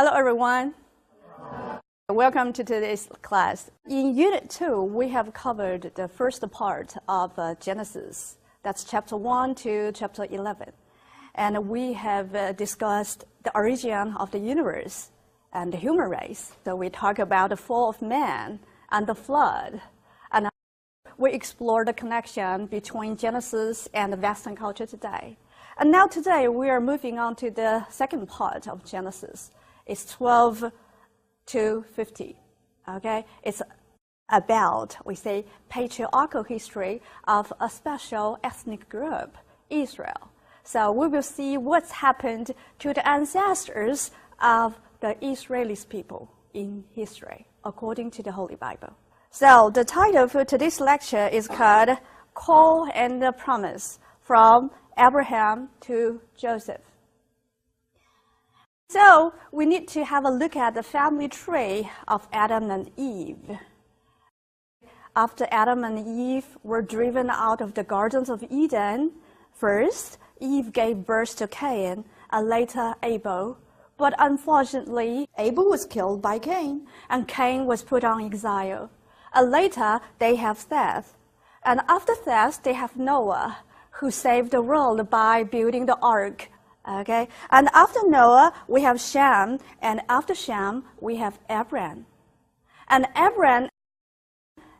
Hello, everyone. Welcome to today's class. In Unit 2, we have covered the first part of Genesis. That's chapter 1 to chapter 11. And we have discussed the origin of the universe and the human race. So we talk about the fall of man and the flood. And we explore the connection between Genesis and the Western culture today. And now today, we are moving on to the second part of Genesis. It's 12 to 50, okay? It's about, we say, patriarchal history of a special ethnic group, Israel. So we will see what's happened to the ancestors of the Israeli people in history, according to the Holy Bible. So the title for today's lecture is called Call and the Promise, from Abraham to Joseph. So we need to have a look at the family tree of Adam and Eve. After Adam and Eve were driven out of the gardens of Eden, first Eve gave birth to Cain and later Abel. But unfortunately, Abel was killed by Cain, and Cain was put on exile. And later, they have Seth. And after Seth, they have Noah, who saved the world by building the ark. Okay? And after Noah, we have Shem, and after Shem, we have Abram. And Abram,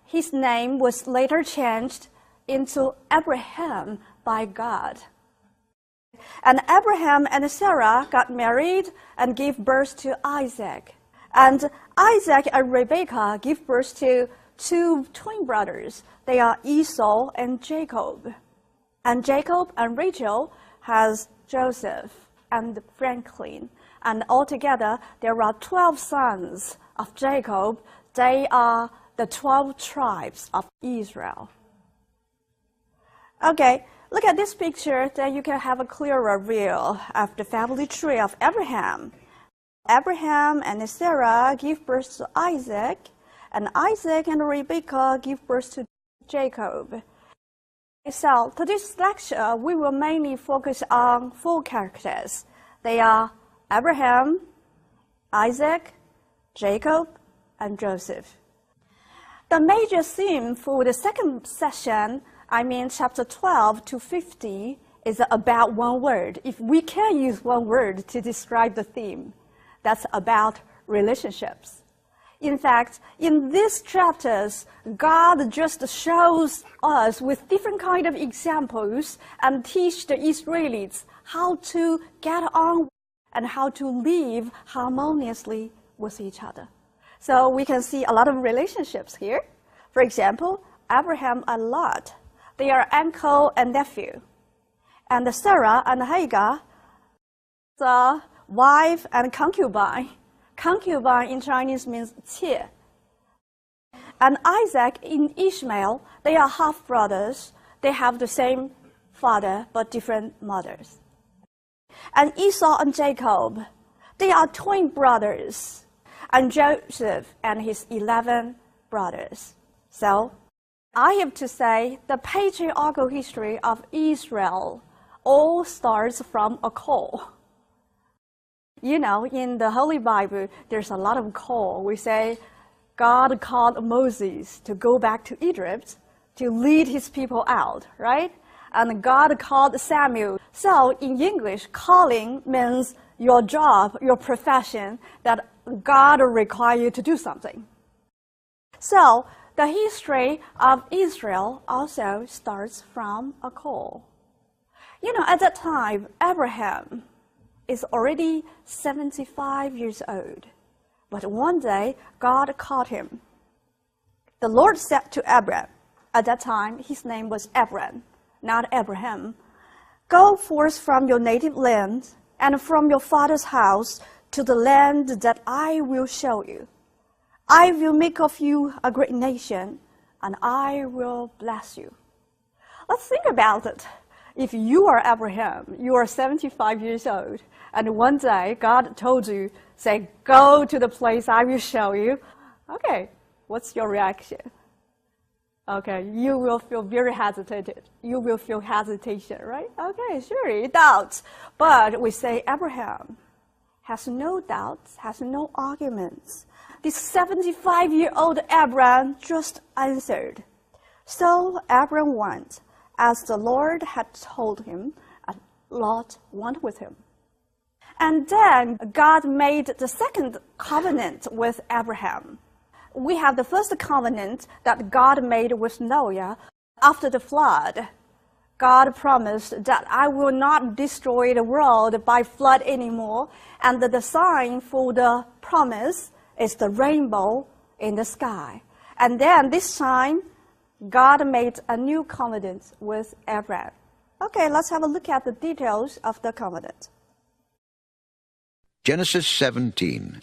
his name was later changed into Abraham by God. And Abraham and Sarah got married and gave birth to Isaac. And Isaac and Rebekah gave birth to two twin brothers. They are Esau and Jacob. And Jacob and Rachel has Joseph and Franklin. And altogether, there are 12 sons of Jacob. They are the 12 tribes of Israel. Okay, look at this picture, then you can have a clearer view of the family tree of Abraham. Abraham and Sarah give birth to Isaac, and Isaac and Rebekah give birth to Jacob. So, today's lecture, we will mainly focus on four characters. They are Abraham, Isaac, Jacob, and Joseph. The major theme for the second session, chapter 12 to 50, is about one word. If we can use one word to describe the theme, that's about relationships. In fact, in these chapters, God just shows us with different kind of examples and teach the Israelites how to get on and how to live harmoniously with each other. So we can see a lot of relationships here. For example, Abraham and Lot, they are uncle and nephew. And Sarah and Hagar, the wife and concubine. Concubine in Chinese means 妾. And Isaac and Ishmael, they are half-brothers. They have the same father, but different mothers. And Esau and Jacob, they are twin brothers. And Joseph and his 11 brothers. So, I have to say, the patriarchal history of Israel all starts from a call. You know, in the Holy Bible, there's a lot of call. We say God called Moses to go back to Egypt to lead his people out, right? And God called Samuel. So in English, calling means your job, your profession, that God requires you to do something. So the history of Israel also starts from a call. You know, at that time, Abraham is already 75 years old. But one day, God called him. The Lord said to Abram, at that time, his name was Abram, not Abraham, "Go forth from your native land and from your father's house to the land that I will show you. I will make of you a great nation, and I will bless you." Let's think about it. If you are Abraham, you are 75 years old, and one day God told you, say, "Go to the place I will show you." Okay, what's your reaction? Okay, you will feel very hesitated. You will feel hesitation, right? Okay, sure, doubt. But we say, Abraham, has no doubts, has no arguments. This 75-year-old Abraham just answered. So Abraham went, as the Lord had told him, and Lot went with him. And then God made the second covenant with Abraham. We have the first covenant that God made with Noah after the flood. God promised that I will not destroy the world by flood anymore, and the sign for the promise is the rainbow in the sky. And then this time, God made a new covenant with Abraham. Okay, let's have a look at the details of the covenant. Genesis 17.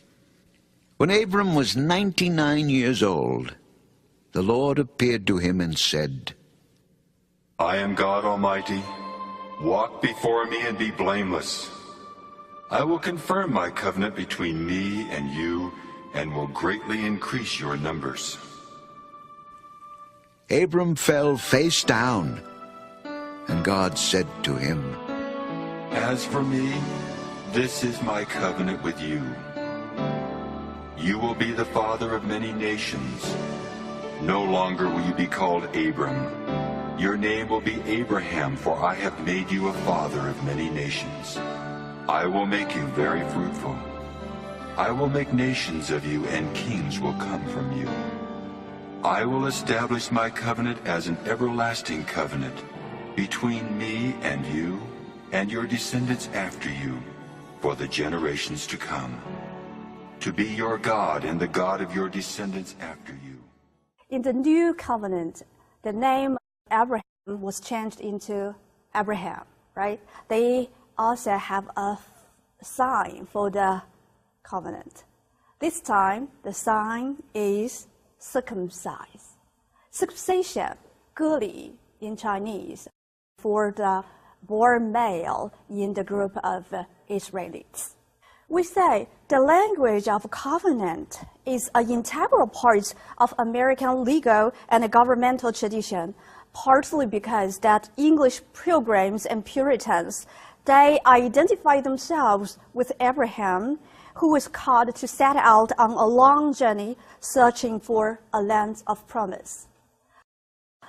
When Abram was 99 years old, the Lord appeared to him and said, I am God Almighty. Walk before me and be blameless. I will confirm my covenant between me and you and will greatly increase your numbers. Abram fell face down, and God said to him, As for me, this is my covenant with you. You will be the father of many nations. No longer will you be called Abram. Your name will be Abraham, for I have made you a father of many nations. I will make you very fruitful. I will make nations of you, and kings will come from you. I will establish my covenant as an everlasting covenant between me and you and your descendants after you for the generations to come, to be your God and the God of your descendants after you. In the new covenant, the name Abraham was changed into Abraham, right? They also have a sign for the covenant. This time, the sign is circumcise. Circumcision, 割礼 in Chinese, for the born male in the group of Israelites. We say the language of covenant is an integral part of American legal and governmental tradition, partly because that English pilgrims and Puritans, they identify themselves with Abraham, who was called to set out on a long journey searching for a land of promise.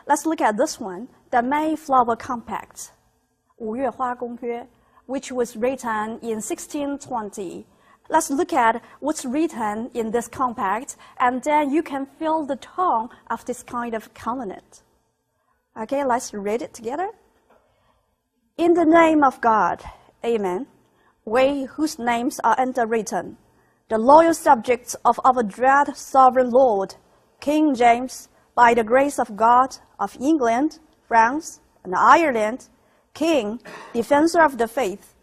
Let's look at this one, the Mayflower Compact, 五月花公约, which was written in 1620. Let's look at what's written in this compact, and then you can feel the tone of this kind of covenant. Okay, let's read it together. In the name of God, amen. We whose names are underwritten, the loyal subjects of our dread sovereign Lord, King James, by the grace of God, of England, France, and Ireland, King, defensor of the faith,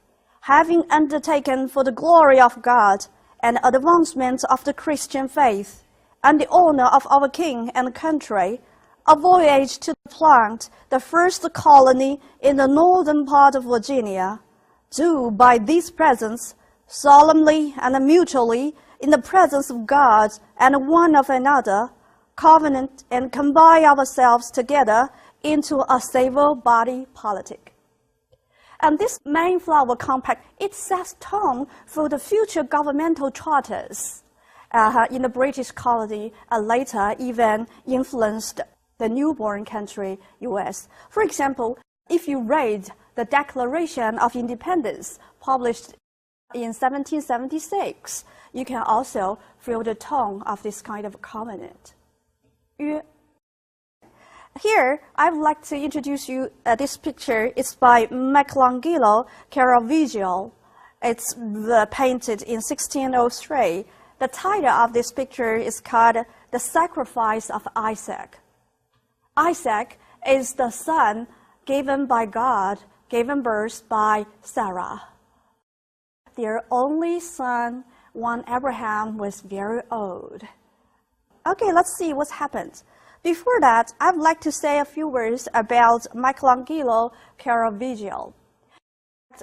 having undertaken for the glory of God and advancement of the Christian faith, and the honor of our King and country, a voyage to plant the first colony in the northern part of Virginia, do by these presents, solemnly and mutually, in the presence of God and one of another, covenant and combine ourselves together into a civil body politic. And this Mayflower Compact, it sets tone for the future governmental charters in the British colony, and later even influenced the newborn country, US. For example, if you read the Declaration of Independence published in 1776, you can also feel the tone of this kind of covenant. Here, I would like to introduce you this picture. It's by Michelangelo Caravaggio. It's painted in 1603. The title of this picture is called The Sacrifice of Isaac. Isaac is the son given by God, given birth by Sarah. Their only son when Abraham was very old. Okay, let's see what's happened. Before that, I'd like to say a few words about Michelangelo Caravaggio.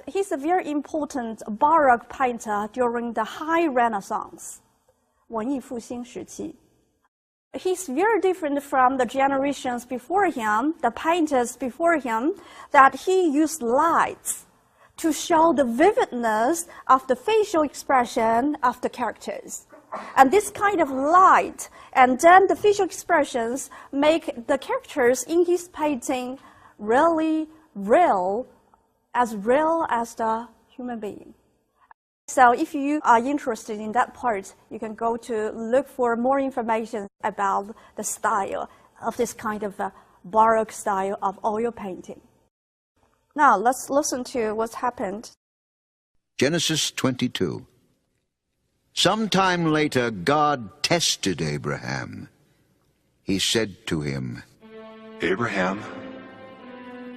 He's a very important Baroque painter during the High Renaissance, 文艺复兴时期. He's very different from the generations before him, the painters before him, that he used lights to show the vividness of the facial expression of the characters. And this kind of light, and then the facial expressions make the characters in his painting really real as the human being. So if you are interested in that part, you can go to look for more information about the style of this kind of Baroque style of oil painting. Now let's listen to what's happened. Genesis 22. Sometime later, God tested Abraham. He said to him, Abraham,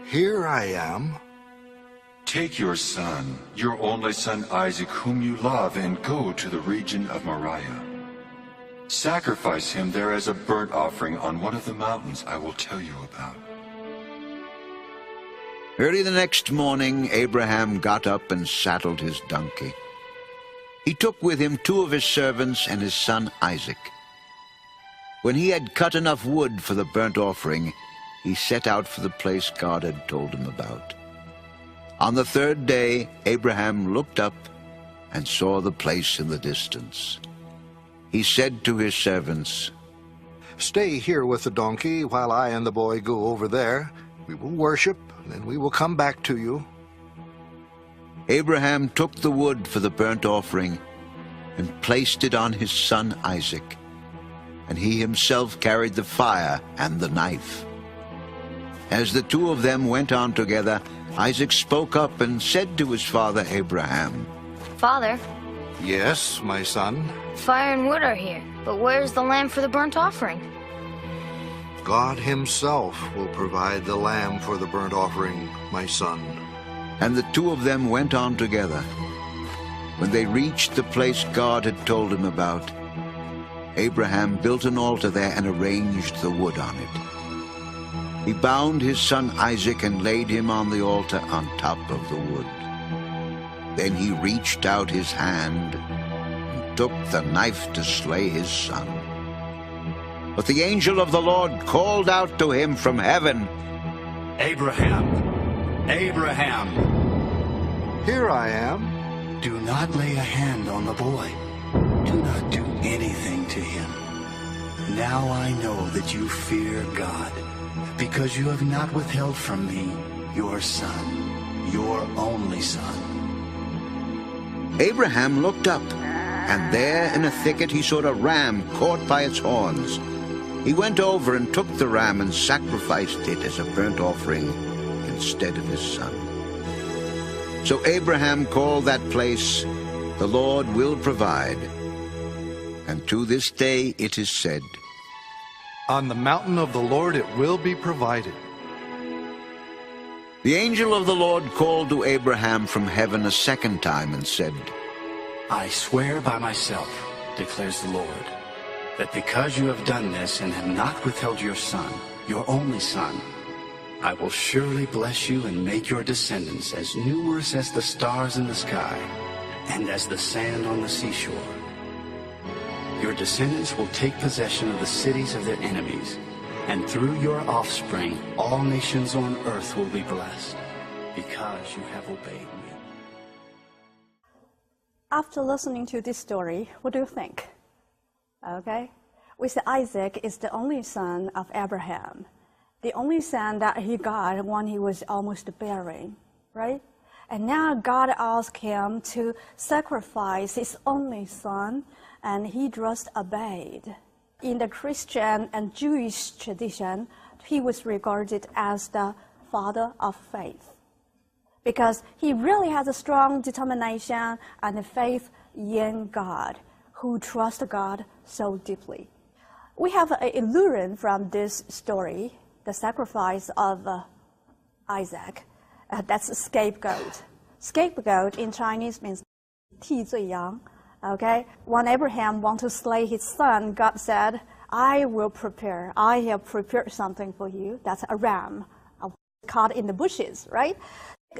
Here I am. take your son, your only son Isaac, whom you love, and go to the region of Moriah. Sacrifice him there as a burnt offering on one of the mountains I will tell you about. Early the next morning, Abraham got up and saddled his donkey. He took with him 2 of his servants and his son Isaac. When he had cut enough wood for the burnt offering, he set out for the place God had told him about. On the 3rd day, Abraham looked up and saw the place in the distance. He said to his servants, Stay here with the donkey while I and the boy go over there. We will worship, and then we will come back to you. Abraham took the wood for the burnt offering and placed it on his son Isaac, and he himself carried the fire and the knife. As the 2 of them went on together, Isaac spoke up and said to his father Abraham, Father, Yes, my son. fire and wood are here, but where's the lamb for the burnt offering? God himself will provide the lamb for the burnt offering, my son. And the 2 of them went on together. When they reached the place God had told him about, Abraham built an altar there and arranged the wood on it. He bound his son Isaac and laid him on the altar on top of the wood. Then he reached out his hand and took the knife to slay his son. But the angel of the Lord called out to him from heaven, Abraham, Abraham, Here I am. do not lay a hand on the boy. Do not do anything to him. Now I know that you fear God, because you have not withheld from me your son, your only son. Abraham looked up, and there in a thicket he saw a ram caught by its horns. He went over and took the ram and sacrificed it as a burnt offering instead of his son. So Abraham called that place, The Lord Will Provide. And to this day it is said, On the mountain of the Lord it will be provided. The angel of the Lord called to Abraham from heaven a 2nd time and said, I swear by myself, declares the Lord, that because you have done this and have not withheld your son, your only son, I will surely bless you and make your descendants as numerous as the stars in the sky and as the sand on the seashore. Your descendants will take possession of the cities of their enemies, and through your offspring all nations on earth will be blessed, because you have obeyed me. After listening to this story, what do you think? Okay, we say Isaac is the only son of Abraham, the only son that he got when he was almost bearing, right? And now God asked him to sacrifice his only son, and he just obeyed. In the Christian and Jewish tradition, he was regarded as the father of faith, because he really has a strong determination and faith in God, who trusts God so deeply. We have a learn from this story, the sacrifice of Isaac. That's a scapegoat. Scapegoat in Chinese means 替罪羊. Okay? When Abraham wanted to slay his son, God said, I have prepared something for you. That's a ram caught in the bushes, right?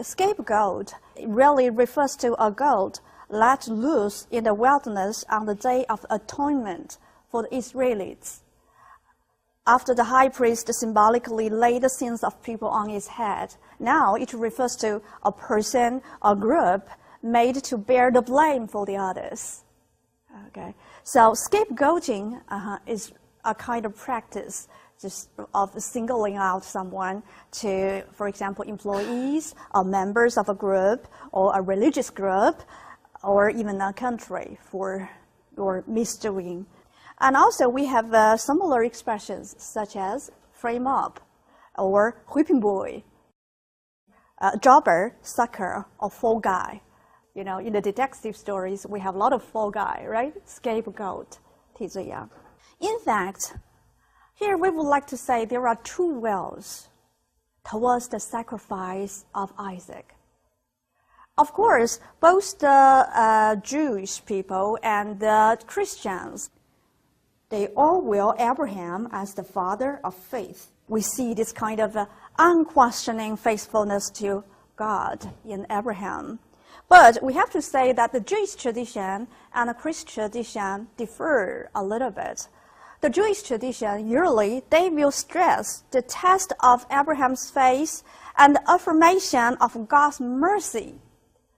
Scapegoat really refers to a goat let loose in the wilderness on the Day of Atonement for the Israelites. after the high priest symbolically laid the sins of people on his head, now it refers to a person or group made to bear the blame for the others. Okay, so scapegoating is a kind of practice just of singling out someone to, for example, employees or members of a group or a religious group or even a country for your misdoing. And also we have similar expressions such as frame up or whipping boy, jobber, sucker, or fall guy. You know, in the detective stories, we have a lot of fall guy, right? Scapegoat. In fact, here we would like to say there are two wills towards the sacrifice of Isaac. Of course, both the Jewish people and the Christians, they all will Abraham as the father of faith. We see this kind of unquestioning faithfulness to God in Abraham. But we have to say that the Jewish tradition and the Christian tradition differ a little bit. The Jewish tradition, usually, they will stress the test of Abraham's faith and the affirmation of God's mercy.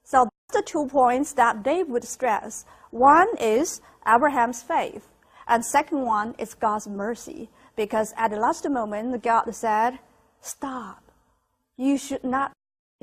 So the 2 points that they would stress. One is Abraham's faith, and second one is God's mercy. Because at the last moment, God said, stop. You should not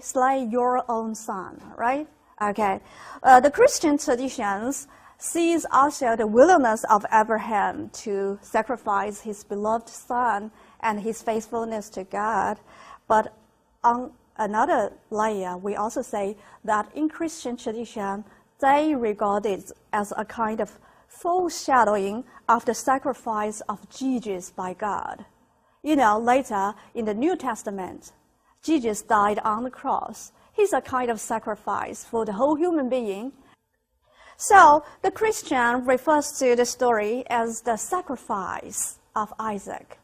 slay your own son, right? Okay. The Christian traditions sees also the willingness of Abraham to sacrifice his beloved son and his faithfulness to God. But on another layer, we also say that in Christian tradition, they regard it as a kind of foreshadowing of the sacrifice of Jesus by God. You know, later in the New Testament, Jesus died on the cross. He's a kind of sacrifice for the whole human being. So the Christian refers to the story as the sacrifice of Isaac.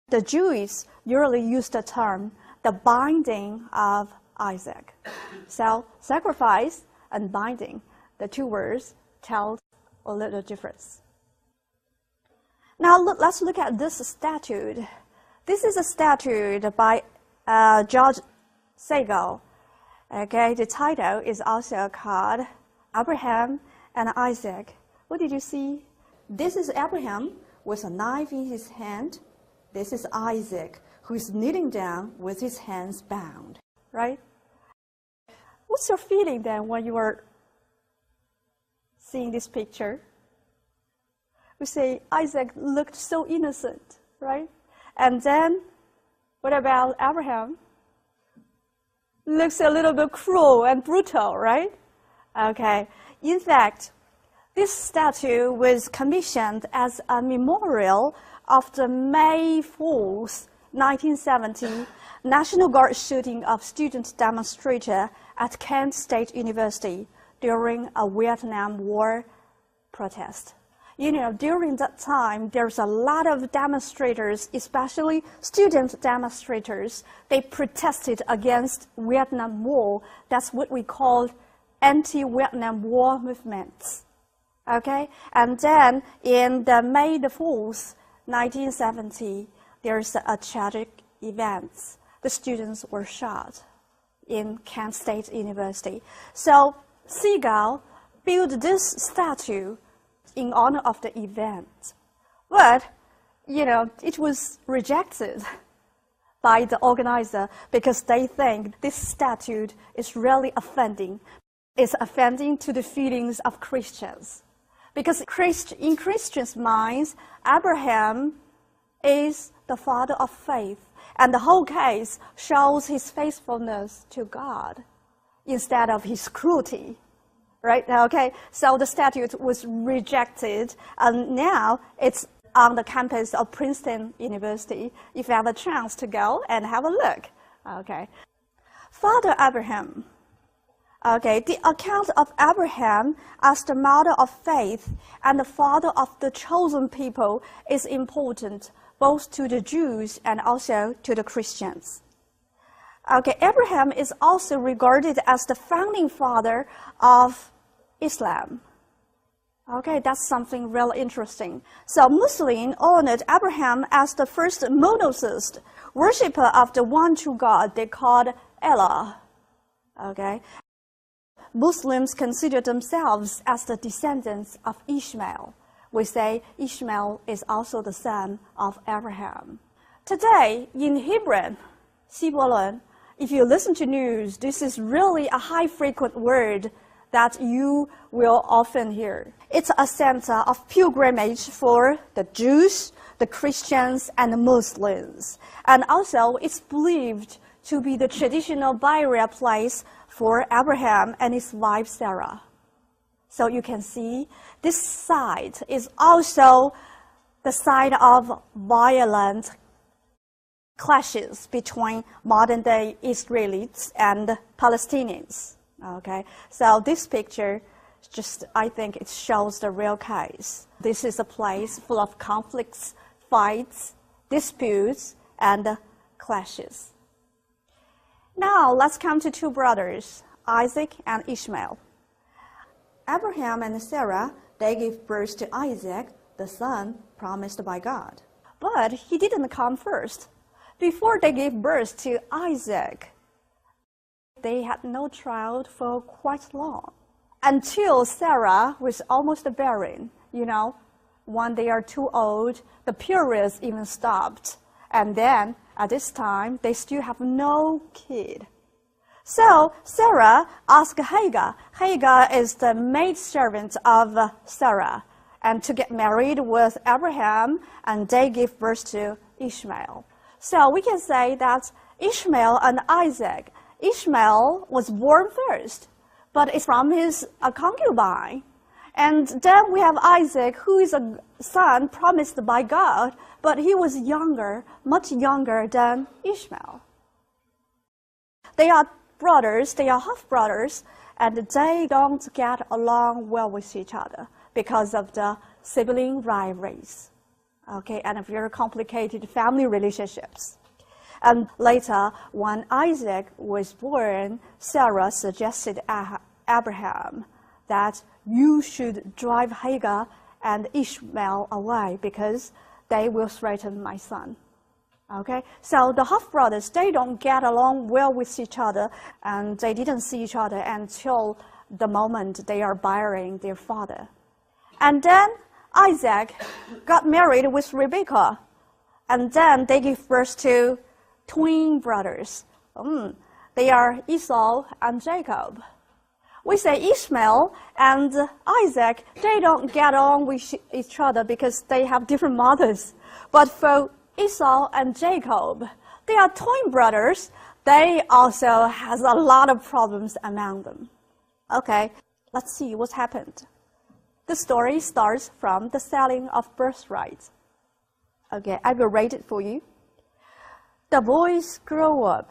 The Jews usually use the term the binding of Isaac. So sacrifice and binding, the two words tell a little difference. Now let's look at this statute. This is a statute by George Segal. Okay, the title is also called Abraham and Isaac. What did you see? This is Abraham with a knife in his hand. This is Isaac, who is kneeling down with his hands bound, right? What's your feeling then when you are seeing this picture? We say Isaac looked so innocent, right? And then, what about Abraham? Looks a little bit cruel and brutal, right? Okay. In fact, this statue was commissioned as a memorial of the May 4th, 1970 National Guard shooting of student demonstrator at Kent State University during a Vietnam War protest. You know, during that time, there's a lot of demonstrators, especially student demonstrators. They protested against Vietnam War. That's what we call anti-Vietnam War movements. Okay? And then in the May the 4th, 1970, there's a tragic event. The students were shot in Kent State University. So Segal built this statue in honor of the event. But, you know, it was rejected by the organizer because they think this statue is really offending. It's offending to the feelings of Christians. Because in Christians' minds, Abraham is the father of faith, and the whole case shows his faithfulness to God instead of his cruelty. Right? Okay, so the statute was rejected, and now it's on the campus of Princeton University. If you have a chance to go and have a look. Okay. Father Abraham. Okay, the account of Abraham as the mother of faith and the father of the chosen people is important both to the Jews and also to the Christians. Okay, Abraham is also regarded as the founding father of Islam. Okay, that's something really interesting. So Muslims honored Abraham as the first monotheist, worshipper of the one true God they called Allah. Okay. Muslims consider themselves as the descendants of Ishmael. We say Ishmael is also the son of Abraham. Today, in Hebrew, 希伯伦, if you listen to news, this is really a high-frequent word that you will often hear. It's a center of pilgrimage for the Jews, the Christians, and the Muslims. And also, it's believed to be the traditional burial place for Abraham and his wife Sarah. So you can see this site is also the site of violent clashes between modern-day Israelis and Palestinians. Okay, so this picture I think it shows the real case. This is a place full of conflicts, fights, disputes, and clashes. Now let's come to two brothers, Isaac and Ishmael. Abraham and Sarah, they gave birth to Isaac, the son promised by God. But he didn't come first. Before they gave birth to Isaac, they had no child for quite long. Until Sarah was almost barren. You know, when they are too old, the periods even stopped. And then, at this time, they still have no kid. So Sarah asked Hagar. Hagar is the maidservant of Sarah, and to get married with Abraham, and they give birth to Ishmael. So we can say that Ishmael and Isaac, Ishmael was born first, but it's from his concubine. And then we have Isaac, who is a son promised by God, but he was younger, much younger than Ishmael. They are brothers, they are half-brothers, and they don't get along well with each other because of the sibling rivalries, okay, and very complicated family relationships. And later, when Isaac was born, Sarah suggested Abraham that you should drive Hagar and Ishmael away because they will threaten my son. Okay, so the half-brothers, they don't get along well with each other, and they didn't see each other until the moment they are burying their father. And then Isaac got married with Rebekah, and then they gave birth to twin brothers. They are Esau and Jacob. We say Ishmael and Isaac, they don't get along with each other because they have different mothers. But for Esau and Jacob, they are twin brothers. They also has a lot of problems among them. Okay, let's see what happened. The story starts from the selling of birthright. Okay, I will read it for you. The boys grow up,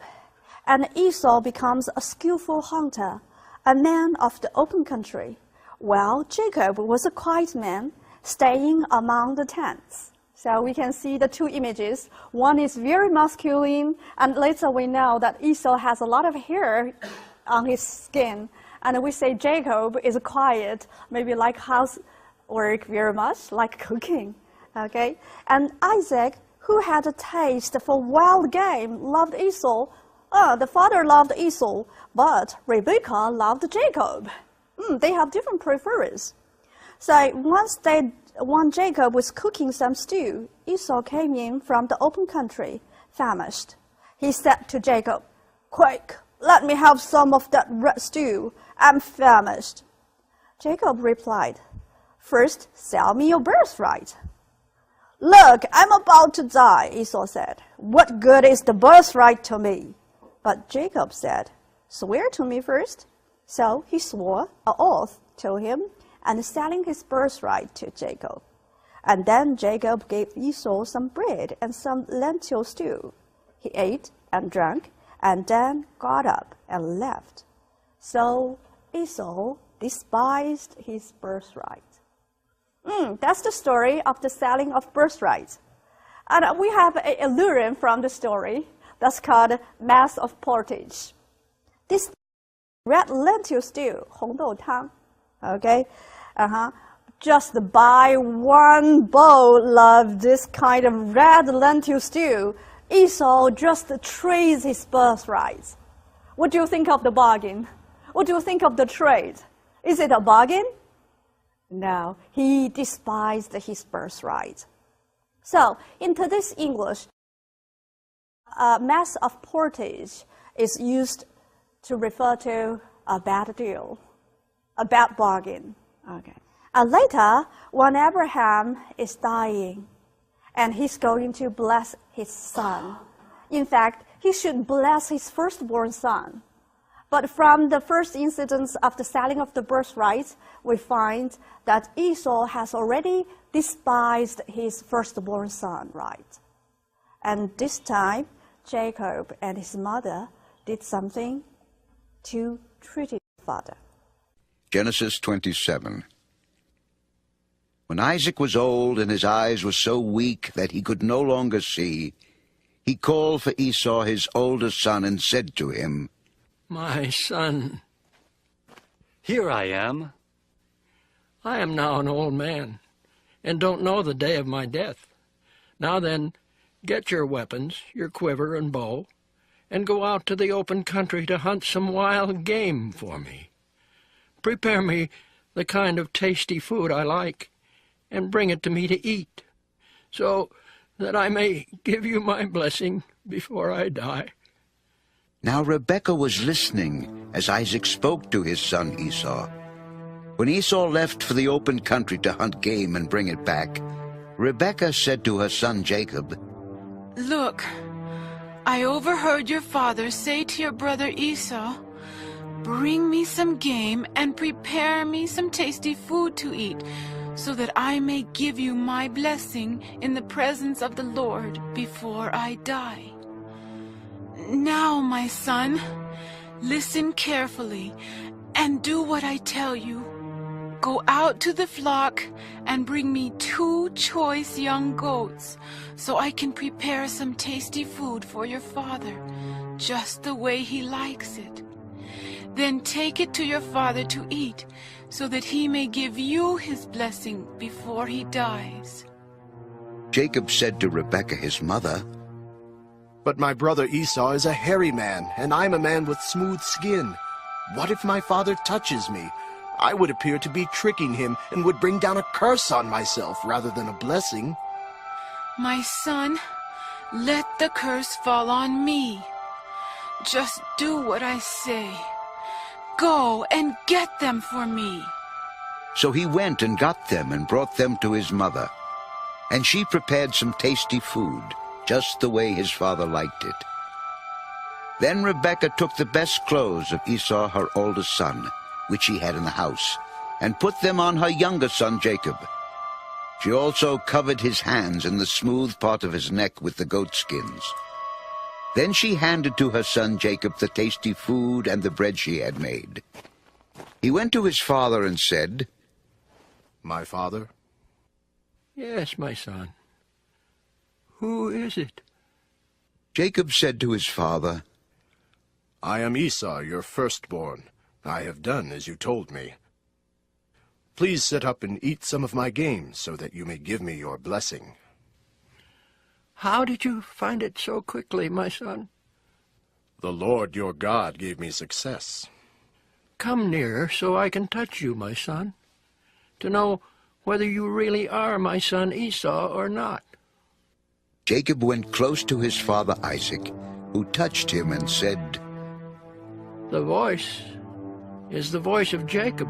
and Esau becomes a skillful hunter, a man of the open country, while Jacob was a quiet man, staying among the tents. So we can see the two images. One is very masculine, and later we know that Esau has a lot of hair on his skin. And we say Jacob is quiet, maybe like housework very much, like cooking. Okay? And Isaac, who had a taste for wild game, loved Esau. The father loved Esau, but Rebekah loved Jacob. They have different preferences. So when Jacob was cooking some stew, Esau came in from the open country, famished. He said to Jacob, "Quick, let me have some of that red stew. I'm famished." Jacob replied, "First, sell me your birthright." "Look, I'm about to die," Esau said. "What good is the birthright to me?" But Jacob said, "Swear to me first." So he swore an oath to him, and selling his birthright to Jacob. And then Jacob gave Esau some bread and some lentil stew. He ate and drank, and then got up and left. So Esau despised his birthright. That's the story of the selling of birthright. And we have a alluring from the story that's called mass of portage. This red lentil stew, 红豆汤, okay, just buy one bowl of this kind of red lentil stew, Esau just trades his birthright. What do you think of the bargain? What do you think of the trade? Is it a bargain? No, he despised his birthright. So, in today's English, a mess of portage is used to refer to a bad deal, a bad bargain. Okay. And later, when Abraham is dying, and he's going to bless his son. In fact, he should bless his firstborn son. But from the first incidents of the selling of the birthright, we find that Esau has already despised his firstborn son, right? And this time, Jacob and his mother did something to treat his father. Genesis 27. When Isaac was old and his eyes were so weak that he could no longer see, he called for Esau his older son and said to him, My son, here I am. I am now an old man, and don't know the day of my death. Now then, get your weapons, your quiver and bow, and go out to the open country to hunt some wild game for me. Prepare me the kind of tasty food I like, and bring it to me to eat, so that I may give you my blessing before I die. Now Rebekah was listening as Isaac spoke to his son Esau. When Esau left for the open country to hunt game and bring it back, Rebekah said to her son Jacob, Look, I overheard your father say to your brother Esau, Bring me some game and prepare me some tasty food to eat, so that I may give you my blessing in the presence of the Lord before I die. Now, my son, listen carefully and do what I tell you. Go out to the flock and bring me 2 choice young goats, so I can prepare some tasty food for your father, just the way he likes it. Then take it to your father to eat, so that he may give you his blessing before he dies. Jacob said to Rebekah his mother, But my brother Esau is a hairy man, and I'm a man with smooth skin. What if my father touches me? I would appear to be tricking him and would bring down a curse on myself rather than a blessing. My son, let the curse fall on me. Just do what I say. Go and get them for me. So he went and got them and brought them to his mother. And she prepared some tasty food, just the way his father liked it. Then Rebekah took the best clothes of Esau, her oldest son, which she had in the house, and put them on her younger son Jacob. She also covered his hands and the smooth part of his neck with the goat skins. Then she handed to her son Jacob the tasty food and the bread she had made. He went to his father and said, My father? Yes, my son. Who is it? Jacob said to his father, I am Esau, your firstborn. I have done as you told me. Please sit up and eat some of my game, so that you may give me your blessing. How did you find it so quickly, my son? The Lord your God gave me success. Come nearer so I can touch you, my son, to know whether you really are my son Esau or not. Jacob went close to his father Isaac, who touched him and said, The voice is the voice of Jacob,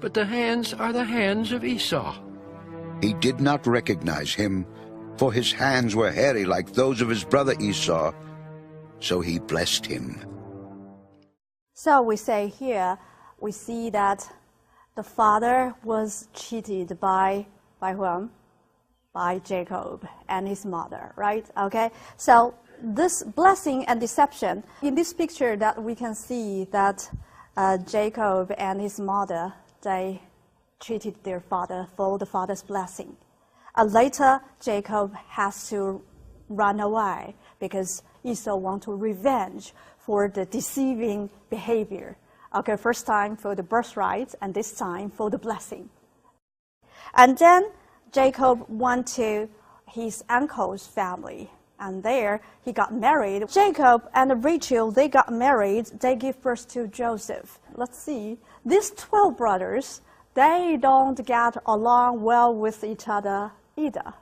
but the hands are the hands of Esau. He did not recognize him, for his hands were hairy like those of his brother Esau, so he blessed him. So we say here, we see that the father was cheated by whom? By Jacob and his mother, right? Okay, so this blessing and deception, in this picture that we can see that Jacob and his mother, they treated their father for the father's blessing. Later, Jacob has to run away because Esau wants to revenge for the deceiving behavior. Okay, first time for the birthright, and this time for the blessing. And then Jacob went to his uncle's family, and there he got married. Jacob and Rachel, they got married. They give birth to Joseph. Let's see. These 12 brothers, they don't get along well with each other either,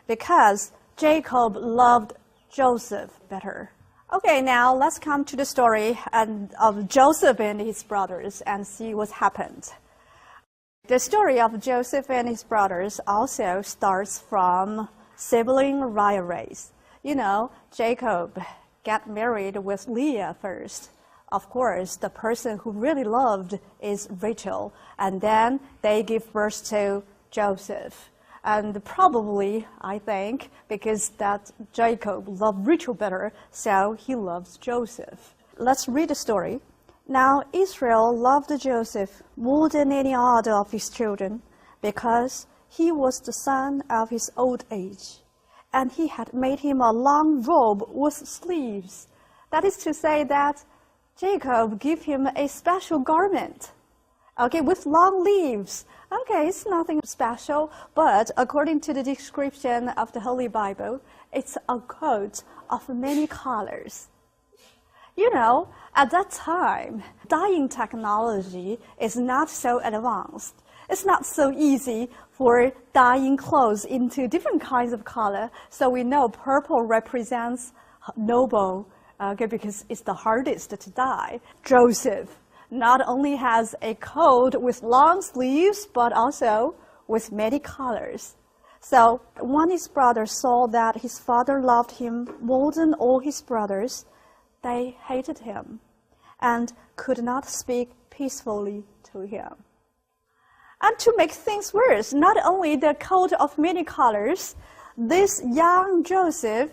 because Jacob loved Joseph better. Okay, now let's come to the story of Joseph and his brothers and see what happened. The story of Joseph and his brothers also starts from sibling rivalries. You know, Jacob got married with Leah first. Of course, the person who really loved is Rachel, and then they give birth to Joseph. And probably, I think, because that Jacob loved Rachel better, so he loves Joseph. Let's read the story. Now Israel loved Joseph more than any other of his children, because he was the son of his old age, and he had made him a long robe with sleeves. That is to say that Jacob gave him a special garment, okay, with long leaves. Okay, it's nothing special, but according to the description of the Holy Bible, it's a coat of many colors. You know, at that time, dyeing technology is not so advanced. It's not so easy for dyeing clothes into different kinds of color. So we know purple represents noble, okay, because it's the hardest to dye. Joseph not only has a coat with long sleeves, but also with many colors. So when his brothers saw that his father loved him more than all his brothers, they hated him and could not speak peacefully to him. And to make things worse, not only the coat of many colors, this young Joseph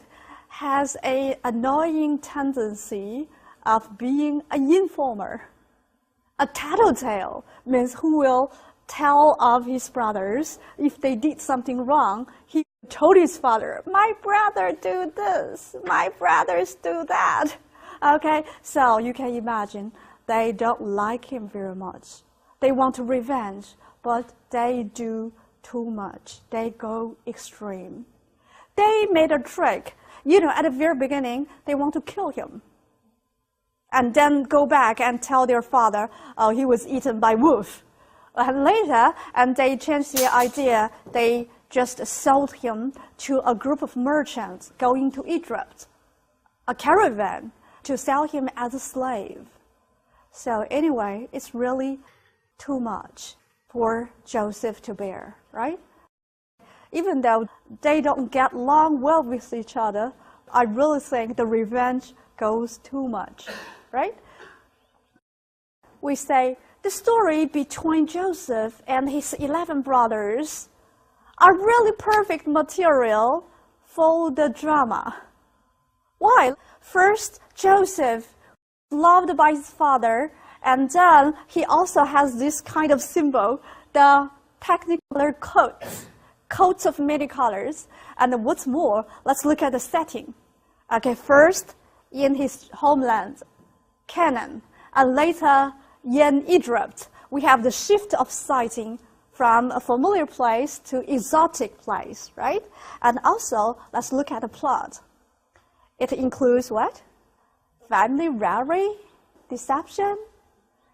has an annoying tendency of being an informer. A tattletale means who will tell of his brothers if they did something wrong. He told his father, my brother do this, my brothers do that. Okay, so you can imagine they don't like him very much. They want revenge, but they do too much. They go extreme. They made a trick. You know, at the very beginning, they want to kill him, and then go back and tell their father, oh, he was eaten by wolf. And later, and they changed the idea. They just sold him to a group of merchants going to Egypt, a caravan, to sell him as a slave. So anyway, it's really too much for Joseph to bear, right? Even though they don't get along well with each other, I really think the revenge goes too much, right? We say the story between Joseph and his 11 brothers are really perfect material for the drama. Why? First, Joseph, loved by his father, and then he also has this kind of symbol, the technicolor coats of many colors. And what's more, let's look at the setting. Okay, first in his homeland, Canaan, and later in Egypt, we have the shift of sighting from a familiar place to exotic place, right? And also, let's look at the plot. It includes what? Family rivalry, deception,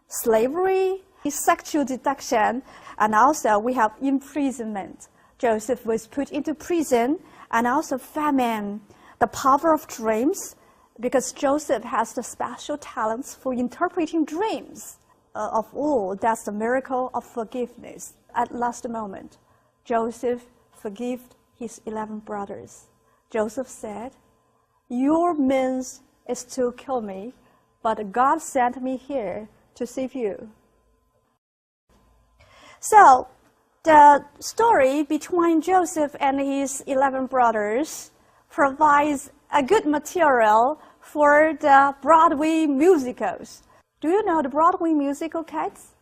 slavery, sexual seduction, and also we have imprisonment. Joseph was put into prison, and also famine, the power of dreams, because Joseph has the special talents for interpreting dreams. Of all, that's the miracle of forgiveness. At last moment, Joseph forgave his 11 brothers. Joseph said, your means is to kill me, but God sent me here to save you. So, the story between Joseph and his 11 brothers provides a good material for the Broadway musicals. Do you know the Broadway musical, kids?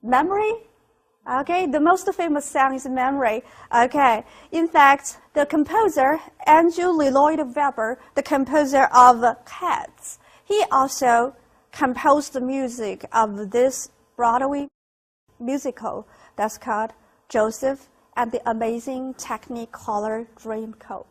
Memory? Okay, the most famous song is Memory. Okay, in fact, the composer, Andrew Lloyd Webber, the composer of Cats, he also composed the music of this Broadway musical that's called Joseph and the Amazing Technicolor Dreamcoat.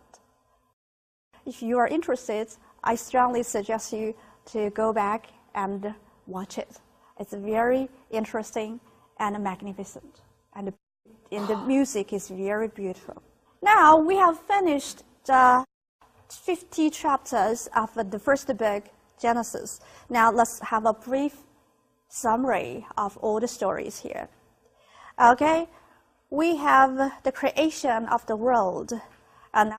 If you are interested, I strongly suggest you to go back and watch it. It's very interesting and magnificent, and the music is very beautiful. Now we have finished the 50 chapters of the first book, Genesis. Now let's have a brief summary of all the stories here. Okay, we have the creation of the world and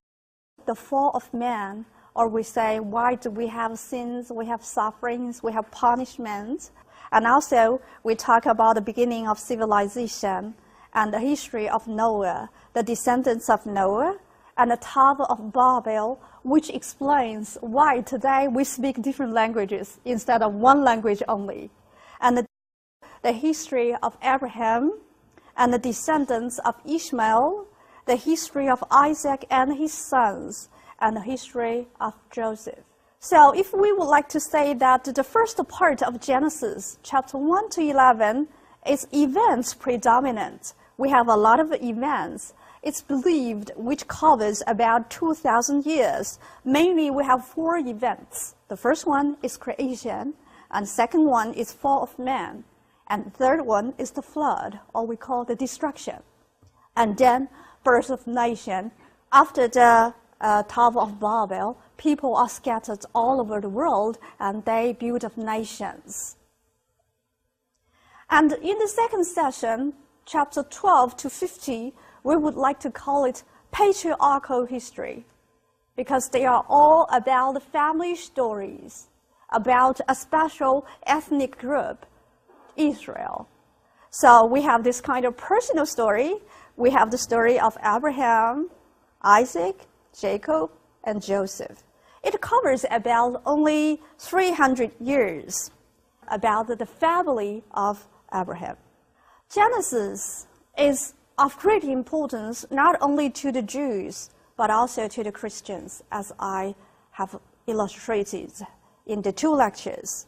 the fall of man, or we say, why do we have sins, we have sufferings, we have punishments. And also, we talk about the beginning of civilization and the history of Noah, the descendants of Noah, and the Tower of Babel, which explains why today we speak different languages instead of one language only. And the history of Abraham and the descendants of Ishmael, the history of Isaac and his sons, and the history of Joseph. So if we would like to say that the first part of Genesis, chapter 1 to 11, is events predominant. We have a lot of events. It's believed which covers about 2,000 years. Mainly we have 4 events. The first one is creation, and second one is fall of man, and the third one is the flood, or we call the destruction. And then birth of nation. After the Tower of Babel, people are scattered all over the world, and they build up nations. And in the second session, chapter 12 to 50, we would like to call it patriarchal history, because they are all about the family stories, about a special ethnic group, Israel. So we have this kind of personal story. We have the story of Abraham, Isaac, Jacob, and Joseph. It covers about only 300 years about the family of Abraham. Genesis is of great importance not only to the Jews, but also to the Christians, as I have illustrated in the 2 lectures.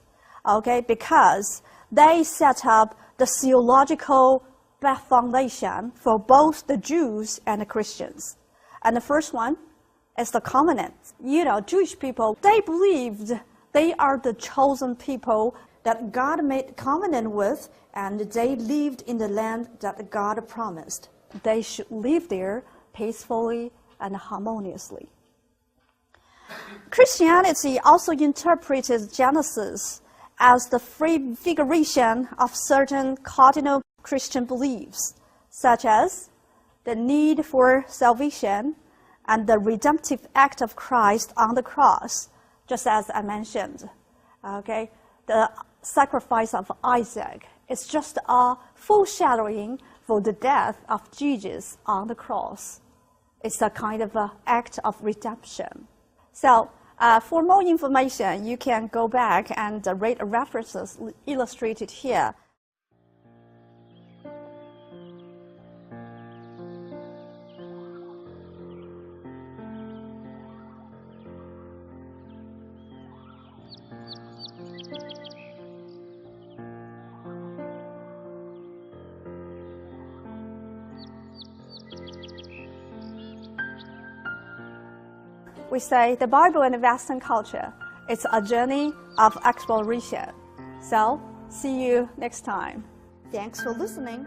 Okay, because they set up the theological foundation for both the Jews and the Christians. And the first one is the covenant. Jewish people, they believed they are the chosen people that God made covenant with, and they lived in the land that God promised. They should live there peacefully and harmoniously. Christianity also interpreted Genesis as the prefiguration of certain cardinal Christian beliefs, such as the need for salvation and the redemptive act of Christ on the cross, just as I mentioned. Okay, the sacrifice of Isaac is just a foreshadowing for the death of Jesus on the cross. It's a kind of an act of redemption. So for more information, you can go back and read references illustrated here. We say the Bible and Western culture, it's a journey of exploration. So, see you next time. Thanks for listening.